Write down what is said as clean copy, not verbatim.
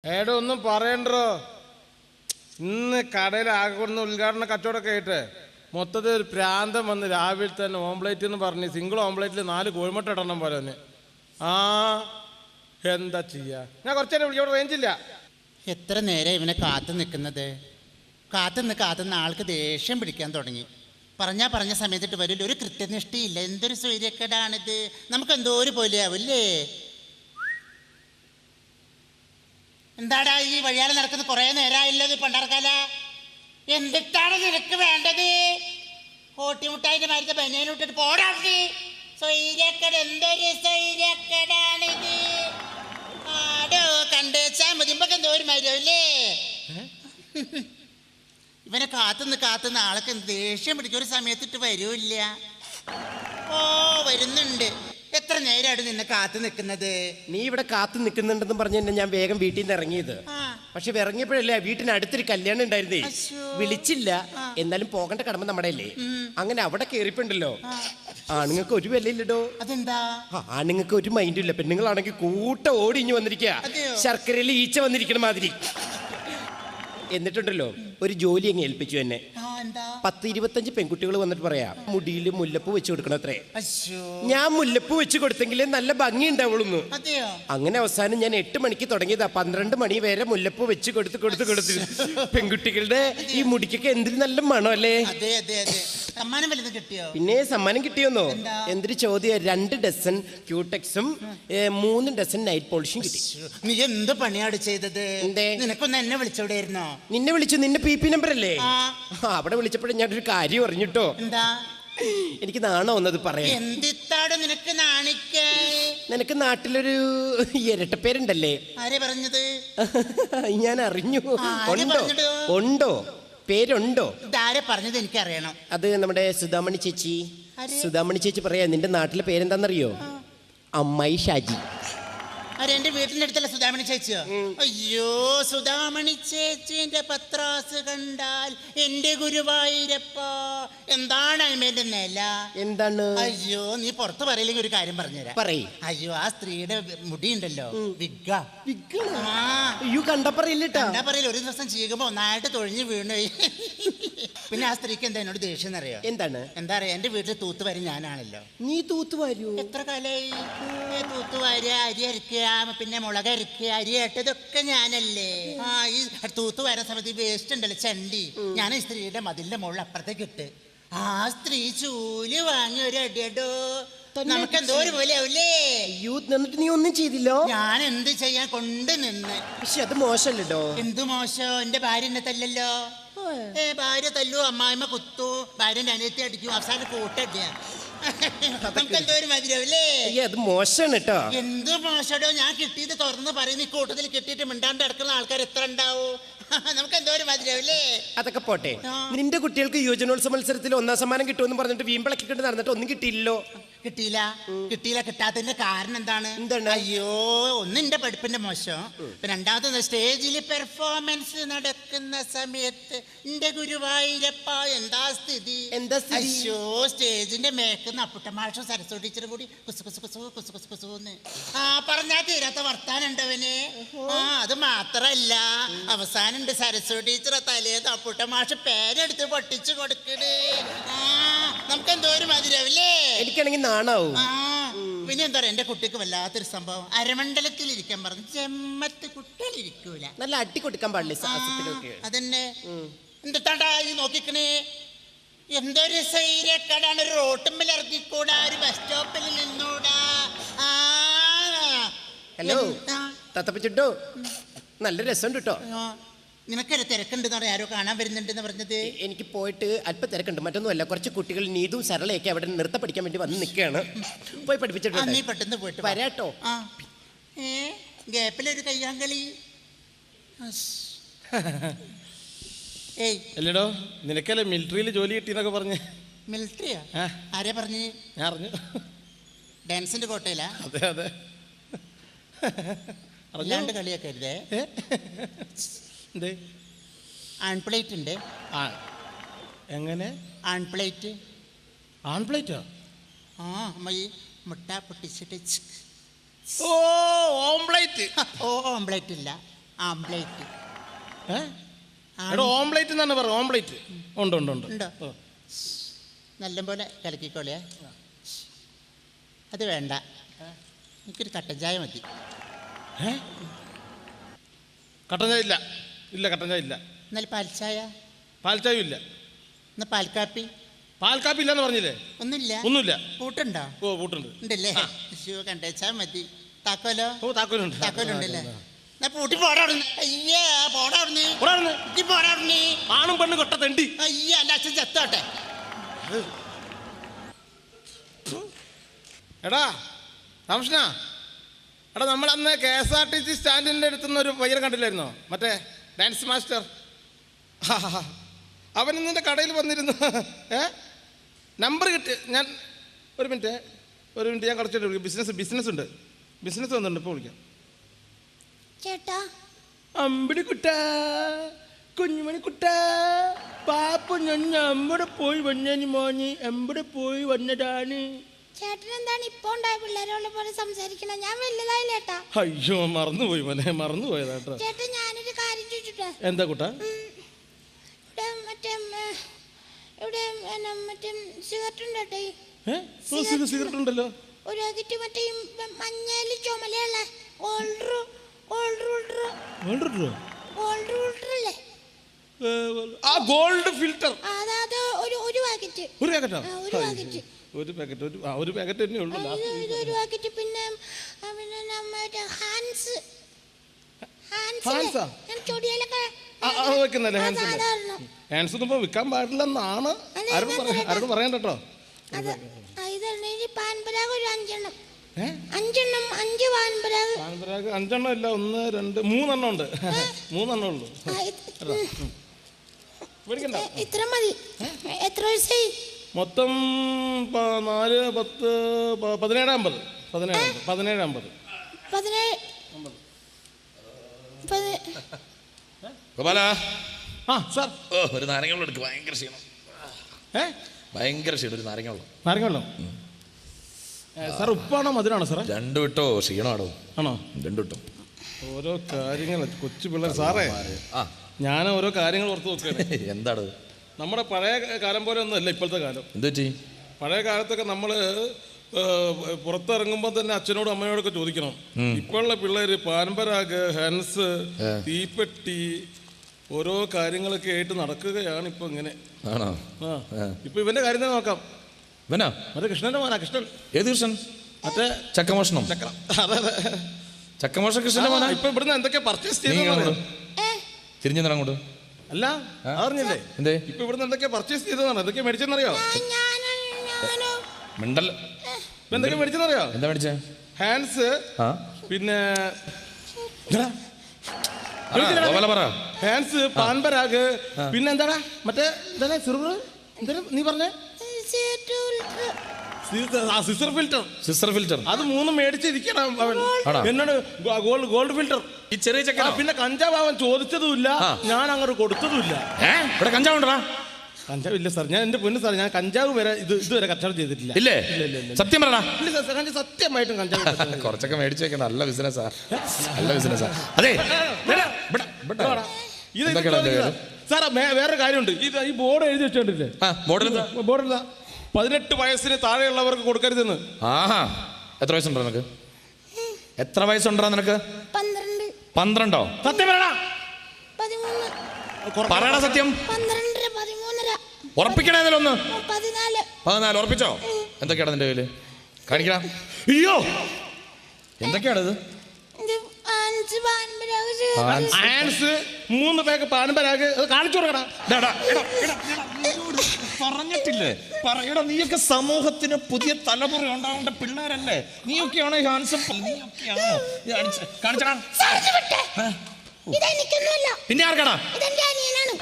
ഏടോ ഒന്നും പറയണ്ടോ. ഇന്ന് കടയിൽ ആകെ കൊടുന്ന ഉദ്ഘാടന കച്ചവടമൊക്കെ ആയിട്ട് മൊത്തത്തിൽ ഒരു പ്രാന്തം വന്ന് രാവിലെ തന്നെ ഓംപ്ലേറ്റ് എന്ന് പറഞ്ഞ് സിംഗിൾ ഓംപ്ലേറ്റിൽ 4 കോഴിമുട്ട ഇടണം പോലെ തന്നെ. ആ എന്താ ചെയ്യാ, ഞാൻ കുറച്ചേരം വിളിക്കോട് റേഞ്ചില്ല. എത്ര നേരം ഇവനെ കാത്തു നിൽക്കുന്നത്. കാത്തുനിന്ന് ആൾക്ക് ദേഷ്യം പിടിക്കാൻ തുടങ്ങി. പറഞ്ഞ സമയത്തിട്ട് വരില്ല, ഒരു കൃത്യനിഷ്ഠയില്ല. എന്തൊരു സൂര്യക്കേടാണിത്. നമുക്ക് എന്തോ ഒരു പോലെയാവില്ലേ. എന്താടാ ഈ വഴിയാലെ നടക്കുന്ന കുറേ നേരമായില്ലത് പണ്ടാർക്കാല. എന്തിട്ടാണ് നിനക്ക് വേണ്ടത്? കോട്ടിമുട്ടായിന്റെ മരുന്ന് ബനിയനിട്ടിട്ട് പോടാക്കി. സ്വൈര്യക്കേട്, എന്തൊരു സ്വൈര്യക്കേടാണിത്. ആടോ കണ്ടേച്ചാ മുതിമ്പൊക്കെ എന്തോ ഒരു മരുമല്ലേ. ഇവനെ കാത്തുനിന്ന് ആൾക്ക് ദേഷ്യം പിടിക്കും. ഒരു സമയത്തിട്ട് വരൂല്ല. ഓ വരുന്നുണ്ട്. എത്ര നേരമാണ് നിന്നെ കാത്തു നിൽക്കുന്നത്? നീ ഇവിടെ കാത്തു നിൽക്കുന്നുണ്ടെന്ന് പറഞ്ഞ് തന്നെ ഞാൻ വേഗം വീട്ടിൽ നിന്ന് ഇറങ്ങിയത്. പക്ഷെ ഇറങ്ങിയപ്പോഴല്ലേ വീട്ടിനടുത്തൊരു കല്യാണം ഉണ്ടായിരുന്നേ. വിളിച്ചില്ല, എന്നാലും പോകേണ്ട കടമ നമ്മുടെ അല്ലേ. അങ്ങനെ അവിടെ കേറിപ്പുണ്ടല്ലോ. ആണുങ്ങൾക്ക് ഒരു വിലയില്ലടോ. അതെന്താ? ആണുങ്ങൾക്ക് ഒരു മൈൻഡും ഇല്ല. പെണ്ണുങ്ങളാണെങ്കിൽ കൂട്ടം ഓടിഞ്ഞു വന്നിരിക്കുക, ശർക്കരയിൽ ഈച്ച വന്നിരിക്കണ മാതിരി. എന്നിട്ടുണ്ടല്ലോ ഒരു ജോലി അങ്ങ് ഏൽപ്പിച്ചു എന്നെ. 10-25 പെൺകുട്ടികൾ വന്നിട്ട് പറയാ മുടിയിൽ മുല്ലപ്പൂ വെച്ച് കൊടുക്കണത്രേ. ഞാൻ മുല്ലപ്പൂ വെച്ച് കൊടുത്തെങ്കിലേ നല്ല ഭംഗി ഉണ്ടാവുള്ളൂ. അങ്ങനെ അവസാനം ഞാൻ 8 മണിക്ക് തുടങ്ങിയതാ. 12 മണി വരെ മുല്ലപ്പൂ വെച്ച് കൊടുത്ത് പെൺകുട്ടികളുടെ ഈ മുടിക്കൊക്കെ എന്തൊരു നല്ല മണം അല്ലേ. പിന്നെ സമ്മാനം കിട്ടിയോന്നോ? എന്തൊരു ചോദ്യം. 2 ഡസൻ ക്യൂടെക്സും 3 ഡസൻ നൈറ്റ് പോളിഷും കിട്ടി. നീ എന്ത് പണിയാണ് ചെയ്തത്? നിനക്കൊന്ന് എന്നെ വിളിച്ചോടായിരുന്നോ? നിന്നെ വിളിച്ചു. നിന്റെ PP നമ്പർ അല്ലേ? അവിടെ വിളിച്ചപ്പോഴും ഞാനൊരു കാര്യം അറിഞ്ഞിട്ടോ. എന്താ? എനിക്ക് നാണോ ഒന്നത് പറയാം. എന്തിത്താടോ നിനക്ക് നാണിക്കേ? നിനക്ക് നാട്ടിലൊരു ഇരട്ടപ്പേരുണ്ടല്ലേ? ആരെ പറഞ്ഞത്? ഞാൻ അറിഞ്ഞു. ഉണ്ടോ? പേരുണ്ടോ? ഇതാരെ പറഞ്ഞത് എനിക്കറിയണം. അത് നമ്മുടെ സുധാമണി ചേച്ചി. സുധാമണി ചേച്ചി പറയാ നിന്റെ നാട്ടിലെ പേരെന്താന്നറിയോ? അമ്മായി ഷാജി. എന്റെ വീട്ടിന്റെ അടുത്തല്ല സുധാമണി ചേച്ചിയോ? അയ്യോ, സുധാമണി ചേച്ചിന്റെ പത്രാസ് കണ്ടാൽ എന്റെ ഗുരുവായൂരപ്പ എന്താണ് അമ്മേന്റെ നില? എന്താണ്? അയ്യോ, നീ പുറത്ത് പറയില്ലെങ്കിൽ ഒരു കാര്യം പറഞ്ഞുതരാം. പറയ്. അയ്യോ, ആ സ്ത്രീയുടെ മുടി ഉണ്ടല്ലോ, വിഗ്ഗ. അയ്യോ, കണ്ടാ പറയില്ലട്ടാ. കണ്ടാ പറയില്ല. ഒരു ദിവസം ചെയ്യുമ്പോ ഒന്നായിട്ട് തൊഴിഞ്ഞു വീണു. പിന്നെ ആ സ്ത്രീക്ക് എന്താ എന്നോട് ദേഷ്യം അറിയോ? എന്താണ്? എന്താ പറയാ, എന്റെ വീട്ടിൽ തൂത്തുവാരി ഞാനാണല്ലോ. നീ തൂത്തുവാരൂ? എത്ര കാലായി തൂത്തുവാരി, അരി അരക്കുക, പിന്നെ മുളക് അരക്കുക, അരി ഇട്ടതൊക്കെ ഞാനല്ലേ. ഈ തൂത്തുവാരുന്ന സമയത്ത് ഈ വേസ്റ്റ് ഉണ്ടല്ലോ, ചണ്ടി, ഞാൻ ഈ സ്ത്രീയുടെ മതിലിന്റെ മുകളിൽ അപ്പുറത്തേക്ക് ഇട്ട് ആ സ്ത്രീ ചൂല് വാങ്ങി ഒരു അടിയടോ. നമുക്ക് എന്തോ ഒരു പോലെ ആവൂലേ. എന്നിട്ട് നീ ഒന്നും ചെയ്തില്ലോ? ഞാൻ എന്ത് ചെയ്യാൻ കൊണ്ട് നിന്ന്. പക്ഷെ അത് മോശമല്ലോ. എന്ത് മോശം? എന്റെ ഭാര്യ എന്നെ തല്ലല്ലോ. ഭാര്യ തല്ലു, അമ്മായിമ്മ കുത്തു, ഭാര്യന്റെ അനിയത്തി അടിക്കും, അവസാനം കൂട്ടടിയാ. നമുക്കെന്തോ ഒരു മതിയാവില്ലേ. അത് മോശമാണ് കേട്ടോ. എന്ത് മോശടോ? ഞാൻ കിട്ടിയത് തുറന്ന് പറയുന്ന ഈ കൂട്ടത്തിൽ കിട്ടിയിട്ട് മിണ്ടാണ്ട് കിടക്കുന്ന ആൾക്കാർ എത്ര ഉണ്ടാവും? നമുക്ക് എന്തോ ഒരു മതിയാവില്ലേ. അതൊക്കെ പോട്ടെ. നിന്റെ കുട്ടികൾക്ക് യുവജനോത്സവ മത്സരത്തിൽ 1ാം സമ്മാനം കിട്ടുമെന്ന് പറഞ്ഞിട്ട് വീമ്പിളക്കിട്ട് നടന്നിട്ട് ഒന്നും കിട്ടിയില്ലോ. കിട്ടിയില്ല. കിട്ടാത്തതിന്റെ കാരണം എന്താണ്? അയ്യോ, ഒന്നിന്റെ പഠിപ്പിന്റെ മോശം, രണ്ടാമത് സ്റ്റേജിൽ പെർഫോമൻസ് നടക്കുന്ന സമയത്ത് എന്റെ ഗുരുവായൂരപ്പ എന്താ സ്ഥിതി. അയ്യോ, സ്റ്റേജിന്റെ മേക്കുന്ന അപ്പുട്ടമാഷും സരസ്വതി ടീച്ചറും കൂടി കുസു കുസു കുസു കുസു കുസു കുസുന്ന് പറഞ്ഞാൽ തീരാത്ത വർത്താനം ഉണ്ടവന്. അത് മാത്രല്ല, അവസാനം ഉണ്ട് സരസ്വതി ടീച്ചറെ തലേന്ന് അപ്പുട്ടമാഷ് പേരെടുത്ത് പൊട്ടിച്ചു കൊടുക്കണേ. നമുക്ക് എന്തോ ഒരു മതിരാവില്ലേ. എനിക്കാണെങ്കിൽ നാണാവും. പിന്നെ എന്താ പറയാ, എന്റെ കുട്ടിക്ക് വല്ലാത്തൊരു സംഭവം. അരമണ്ഡലത്തിൽ ഇരിക്കാൻ പറഞ്ഞു. ചെമ്മത്ത് കുട്ടികൾ ഇരിക്കൂല. നല്ല അടി കൊടുക്കാൻ പാടില്ല. അതന്നെ. എന്താണ്ടാ ഈ നോക്കിക്കണേ. എന്തൊരു സൈര്യക്കടാണ്. ഒരു റോട്ടുമ്പിൽ ഇറങ്ങിക്കൂടാ, ഒരു ബസ് സ്റ്റോപ്പിൽ നിന്നൂടാ. ഹലോ തത്തപ്പച്ചിട്ടോ, നല്ല രസമുണ്ട് കേട്ടോ. നിനക്കൊരു തിരക്കുണ്ടെന്ന് പറയാം, ആരോ കാണാൻ വരുന്നുണ്ടെന്ന് പറഞ്ഞത്. എനിക്ക് പോയിട്ട് അല്പം തിരക്കുണ്ട്, മറ്റൊന്നുമല്ല. കുറച്ച് കുട്ടികൾ നീതും സരളയൊക്കെ അവിടെ നൃത്തം പഠിക്കാൻ വേണ്ടി വന്ന് നിൽക്കുകയാണ്. പോയി പഠിപ്പിച്ചിട്ട് നീ പെട്ടെന്ന് പോയിട്ട് വരാട്ടോ. ഗ്യാപ്പിലൊരു കയ്യാങ്കളി. അല്ലടോ, നിനക്കല്ലേ മിലിറ്ററിയിൽ ജോലി കിട്ടിയെന്നൊക്കെ പറഞ്ഞ്? മിലിറ്ററിയാ? ആരെ പറഞ്ഞു? ഞാൻ അറിഞ്ഞു. ഡാൻസിന്റെ കോട്ടയിലാ? അതെ അതെ. അറിഞ്ഞാണ്ട് കളിയൊക്കെ അരുതേ. ആൺപ്ലേറ്റ് ഉണ്ട്. എങ്ങനെ ആൺപ്ലേറ്റ്? ആൺപ്ലേറ്റോ? അമ്മ ഈ മുട്ട പൊട്ടിച്ചിട്ട്. ഓംപ്ലേറ്റ്. ഓംപ്ലേറ്റ് ഇല്ല, ആംപ്ലേറ്റ്. എടാ ഓംപ്ലേറ്റ് എന്നാണ് പറയുക. ഓംപ്ലേറ്റ് ഉണ്ട് ഉണ്ട് ഉണ്ട്. ഉണ്ടോ? നല്ലപോലെ കലക്കിക്കോളിയേ. അത് വേണ്ട, എനിക്കൊരു കട്ടൻ ചായ മതി. കട്ടൻ ചായ ഇല്ല. ഇല്ല കട്ടൻ ചായ ഇല്ല. എന്നാൽ പാൽച്ചായ? പാൽച്ചായും ഇല്ല. എന്നാൽ പാൽക്കാപ്പി? പാൽക്കാപ്പി ഇല്ലെന്ന് പറഞ്ഞില്ലേ? ഒന്നുമില്ല. ഒന്നുമില്ല. പൂട്ടുണ്ടോ? ഓ പൂട്ടുണ്ട്. ഉണ്ടല്ലേ? കണ്ടേച്ചാ മതി. താക്കോലോ? ഓ താക്കോലുണ്ട്. താക്കോലുണ്ടല്ലേ? എന്നാ പൂട്ടി പോടാടുന്നു. അയ്യേ പോടാടുന്നു. ആണും പെണ്ണ് കൊട്ട തെണ്ടി. അയ്യ അല്ല അച്ഛൻ ചത്തോട്ടെ. എടാ രാമകൃഷ്ണ, എടാ നമ്മളന്ന് KSRTC സ്റ്റാൻഡിൻ്റെ അടുത്തുനിന്ന് ഒരു പയ്യനെ കണ്ടില്ലായിരുന്നോ? മറ്റേ ഡാൻസ് മാസ്റ്റർ. അവൻ നിന്റെ കടയിൽ വന്നിരുന്നു. നമ്പർ കിട്ടി. ഞാൻ ഒരു മിനിറ്റ് ഞാൻ കുറച്ചിട്ട് വിളിക്കാം. ബിസിനസ് ഉണ്ട്. ബിസിനസ് വന്നിട്ടുണ്ട്. ഇപ്പോൾ വിളിക്കാം. ചേട്ടാ. അമ്പിടി കുട്ട, കുഞ്ഞുമണി കുട്ട, പാപ്പ ഞാൻ എവിടെ പോയി വന്നേനി മോനി, എവിടെ പോയി വന്നതാണ്. ചേട്ടൻ എന്താണ് ഇപ്പൊ ഉണ്ടായ പിള്ളേരോളെ പോലെ സംസാരിക്കണ? ഞാൻ വലുതായില്ല ചേട്ടാ. അയ്യോ മറന്നുപോയി മോനെ, മറന്നുപോയതാട്ടോ. ചേട്ടാ ഞാനൊരു കാര്യം ചോദിച്ചിട്ട്. എന്താ കുട്ട? ഇവിടെ മറ്റേ സിഗരറ്റ് ഉണ്ട് ചേട്ടാ. സിഗരറ്റ് ഉണ്ടല്ലോ. ഒരു പാക്കറ്റ് മറ്റേ മഞ്ഞയില് ചുമലയുള്ള ഗോൾഡ് ഫിൽറ്റർ. അതായത് ഒരു പാക്കറ്റ്. ഒരു പാക്കറ്റോ? ഒരു പാക്കറ്റ്. ഒരു പാക്കറ്റ് തന്നെ ഉള്ളൂ. ഒരു പാക്കറ്റ്. പിന്നെ ഹാൻസ് ചൊടിയിലൊക്കെ വെക്കുന്നല്ലേ ഹാൻസ്? ഹാൻസ് ഒന്നും ഇപ്പൊ വിൽക്കാൻ പാടില്ലെന്നാണ് ആരോട് പറയാൻ കേട്ടോ. പാൻപരാഗ് ഒരു 5 പാൻപരാഗ്. 5 ഇല്ല, 1 2 3 ഉണ്ട്. 3 ഉള്ളൂ. ഇത്ര മതി. എത്ര വയസ്സായി? മൊത്തം 4 10 17 50. 17 50. ഗോപാല, സാർ ഒരു നാരങ്ങ വെള്ളം എടുക്ക്. ഭയങ്കര ക്ഷീണം. ഒരു നാരങ്ങ വെള്ളം. നാരങ്ങ വെള്ളം സാർ? ഉപ്പാണോ മധുരാണോ സാറേ? രണ്ടു വിട്ടോ. ക്ഷീണമാണോ? ആണോ? രണ്ടു വിട്ടോ. ഓരോ കാര്യങ്ങൾ കൊച്ചു പിള്ളേർ സാറേ. ഞാൻ ഓരോ കാര്യങ്ങൾ ഓർത്ത് നോക്കുകയാണ്. എന്താണ്? നമ്മുടെ പഴയ കാലം പോലെ ഒന്നും അല്ല ഇപ്പോഴത്തെ കാലം. എന്ത് പറ്റി? പഴയ കാലത്തൊക്കെ നമ്മൾ പുറത്തിറങ്ങുമ്പോൾ തന്നെ അച്ഛനോടും അമ്മയോടൊക്കെ ചോദിക്കണം. ഇപ്പോഴുള്ള പിള്ളേര് പാൻപരാഗ്, ഹൻസ്, തീപ്പെട്ടി, ഓരോ കാര്യങ്ങളൊക്കെ ആയിട്ട് നടക്കുകയാണ് ഇപ്പൊ ഇങ്ങനെ. ആണോ? ഇപ്പൊ ഇവന്റെ കാര്യം തന്നെ നോക്കാം. ഇവനാ? മറ്റേ കൃഷ്ണന്റെ മോനാ. കൃഷ്ണൻ. ഏത് കൃഷ്ണൻ? മറ്റേ ചക്കമോഷണം. അതെ ചക്കമോഷണം കൃഷ്ണന്റെ മോനാ. ഇപ്പൊ ഇവിടുന്ന് എന്തൊക്കെ പർച്ചേസ് ചെയ്തു? തിരിഞ്ഞു അങ്ങോട്ട്. അല്ല അറിഞ്ഞില്ലേ? എന്തേ? ഇപ്പൊ ഇവിടുന്ന് എന്തൊക്കെ പർച്ചേസ് ചെയ്തതാണ്? എന്തൊക്കെ മേടിച്ചെന്നറിയോ? മിണ്ടൽ. എന്തൊക്കെ മേടിച്ചെന്നറിയോ? എന്താ മേടിച്ചേ? ഹാൻസ്, പിന്നെ ഹാൻസ്, പാൻപരാഗ്, പിന്നെ എന്താടാ മറ്റേ നീ പറഞ്ഞേ സിസർ ഫിൽറ്റർ. അത് 3 മേടിച്ചിരിക്കണം അവൻ എന്നോട്. Gold filter. ഈ ചെറിയ ചക്ക. പിന്നെ കഞ്ചാവ് അവൻ ചോദിച്ചതുമില്ല, ഞാൻ അങ്ങോട്ട് കൊടുത്തതുമില്ല. ഇവിടെ കഞ്ചാവ് ഉണ്ടോ? കഞ്ചാവ് ഇല്ല സാർ. ഞാൻ എന്റെ പൊന്നു സാർ, ഞാൻ കഞ്ചാവ് വരെ ഇതുവരെ കച്ചവടം ചെയ്തിട്ടില്ല. ഇല്ലേ? സത്യം പറയടാ. ഇല്ല സാർ, സത്യമായിട്ടും കഞ്ചാവ് കുറച്ചൊക്കെ മേടിച്ചു വെക്കണം. നല്ല ബിസിനസ്സാ. അതെ സാർ. വേറെ കാര്യമുണ്ട്. ഈ ബോർഡ് എഴുതി വെച്ചോണ്ടില്ലേ? ബോർഡില്ല 18 വയസ്സിന് താഴെയുള്ളവർക്ക് കൊടുക്കരുതെന്ന്. ആഹാ. എത്ര വയസ്സുണ്ടോ നിനക്ക്? എത്ര വയസ്സുണ്ടോ നിനക്ക്? 12. സത്യം പറയടാ. 13. പറയടാ സത്യം. 12, 13. ഉറപ്പിക്കണേ ഇതിലൊന്ന്. 14. ഉറപ്പിച്ചോ? എന്തൊക്കെയാണ് നിന്റെ കയ്യില്? കാണിക്കണം. അയ്യോ, എന്തൊക്കെയാണിത്? 3 പാക്ക് പാൻപരാഗ്. കാണിച്ചു കൊടുക്കടാ. പറഞ്ഞിട്ടില്ലേ? പറയടാ. നീയൊക്കെ സമൂഹത്തിന് പുതിയ തലമുറ ഉണ്ടാവേണ്ട പിള്ളേരല്ലേ? നീയൊക്കെയാണോ ഈ ഹാൻസം? നീയൊക്കെയാണോ? കാണിച്ചടാ. പിന്നെ ആർക്കാടാ? ഇതെന്റെ അനിയനാണ്.